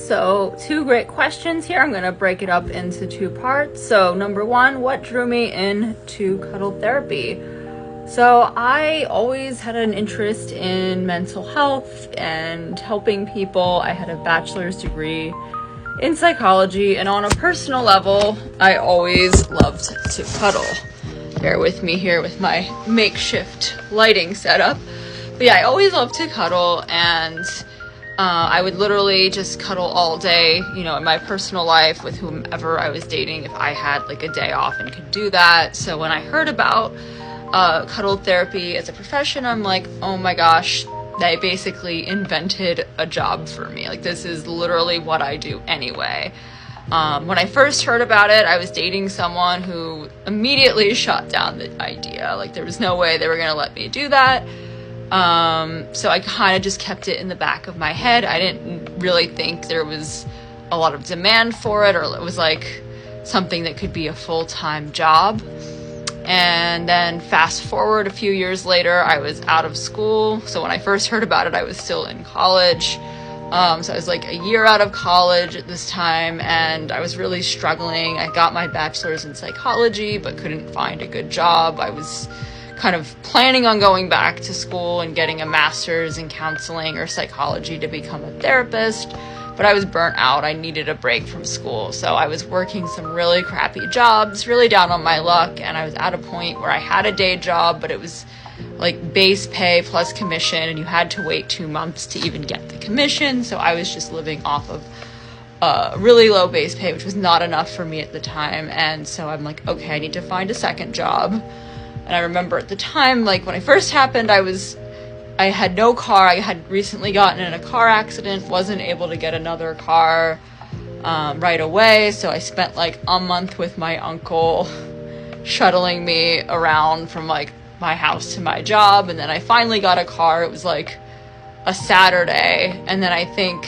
So, two great questions here. I'm going to break it up into two parts. So, number one, what drew me into cuddle therapy? So, I always had an interest in mental health and helping people. I had a bachelor's degree in psychology, and on a personal level, I always loved to cuddle. Bear with me here with my makeshift lighting setup. But yeah, I always loved to cuddle, and I would literally just cuddle all day, in my personal life with whomever I was dating if I had like a day off and could do that. So when I heard about cuddle therapy as a profession, I'm like, oh my gosh, they basically invented a job for me. Like, this is literally what I do anyway. When I first heard about it, I was dating someone who immediately shot down the idea. Like, there was no way they were going to let me do that. So I kind of just kept it in the back of my head. I didn't really think there was a lot of demand for it, or it was like something that could be a full-time job. And then fast forward a few years later, I was out of school. So when I first heard about it, I was still in college. So I was like a year out of college at this time, and I was really struggling. I got my bachelor's in psychology, but couldn't find a good job. I was kind of planning on going back to school and getting a master's in counseling or psychology to become a therapist, but I was burnt out. I needed a break from school. So I was working some really crappy jobs, really down on my luck, and I was at a point where I had a day job, but it was like base pay plus commission, and you had to wait 2 months to even get the commission. So I was just living off of really low base pay, which was not enough for me at the time. And so I'm like, okay, I need to find a second job. And I remember at the time, like when it first happened, I had no car. I had recently gotten in a car accident, wasn't able to get another car right away. So I spent like a month with my uncle shuttling me around from like my house to my job. And then I finally got a car. It was like a Saturday. And then I think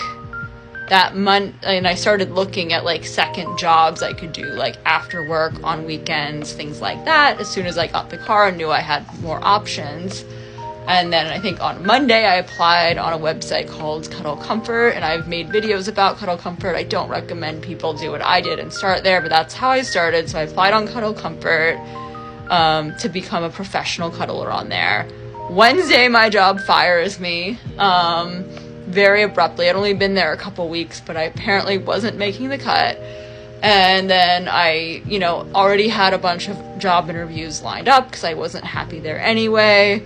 that month, and I started looking at like second jobs I could do, like after work, on weekends, things like that. As soon as I got the car, I knew I had more options. And then I think on Monday, I applied on a website called Cuddle Comfort, and I've made videos about Cuddle Comfort. I don't recommend people do what I did and start there, but that's how I started. So I applied on Cuddle Comfort to become a professional cuddler on there. Wednesday, my job fires me very abruptly. I'd only been there a couple weeks, but I apparently wasn't making the cut. And then I, already had a bunch of job interviews lined up because I wasn't happy there anyway.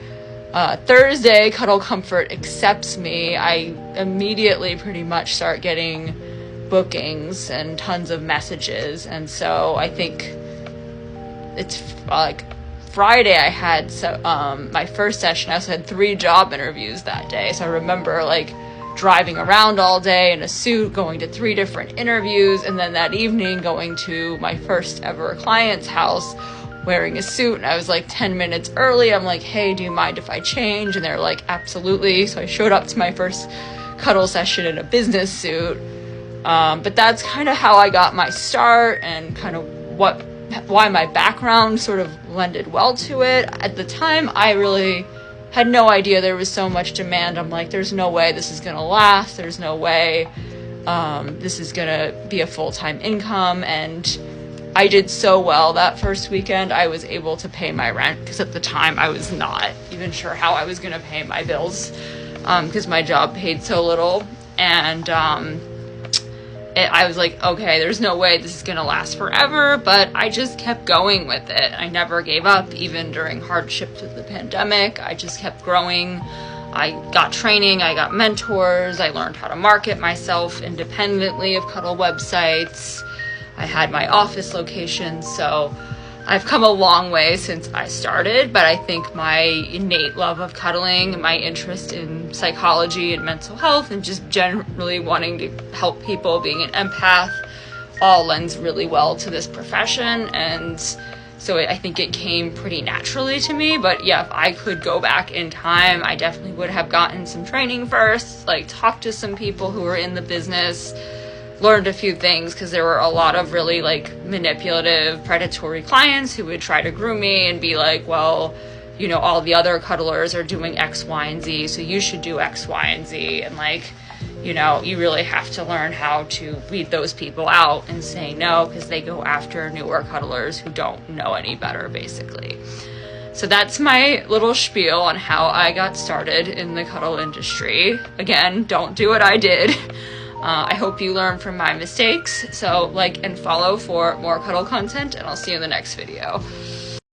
Thursday, Cuddle Comfort accepts me. I immediately pretty much start getting bookings and tons of messages. And so I think it's like Friday I had my first session. I also had 3 job interviews that day. So I remember like driving around all day in a suit, going to 3 different interviews, and then that evening going to my first ever client's house wearing a suit. And I was like 10 minutes early. I'm like, hey, do you mind if I change? And they're like, absolutely. So I showed up to my first cuddle session in a business suit. But that's kind of how I got my start, and kind of why my background sort of lended well to it. At the time, I really had no idea there was so much demand. I'm like, there's no way this is going to last. There's no way this is going to be a full-time income. And I did so well that first weekend. I was able to pay my rent, because at the time I was not even sure how I was going to pay my bills, because my job paid so little. And I was like, okay, there's no way this is going to last forever, but I just kept going with it. I never gave up, even during hardships with the pandemic. I just kept growing. I got training, I got mentors, I learned how to market myself independently of Cuddle websites. I had my office location, so I've come a long way since I started, but I think my innate love of cuddling, my interest in psychology and mental health, and just generally wanting to help people, being an empath, all lends really well to this profession. And so I think it came pretty naturally to me. But yeah, if I could go back in time, I definitely would have gotten some training first, like talked to some people who were in the business, learned a few things, because there were a lot of really like manipulative, predatory clients who would try to groom me and be like, well, all the other cuddlers are doing X, Y, and Z, so you should do X, Y, and Z. And like, you know, you really have to learn how to weed those people out and say no, because they go after newer cuddlers who don't know any better, basically. So that's my little spiel on how I got started in the cuddle industry. Again, don't do what I did. I hope you learn from my mistakes. So like and follow for more cuddle content, and I'll see you in the next video.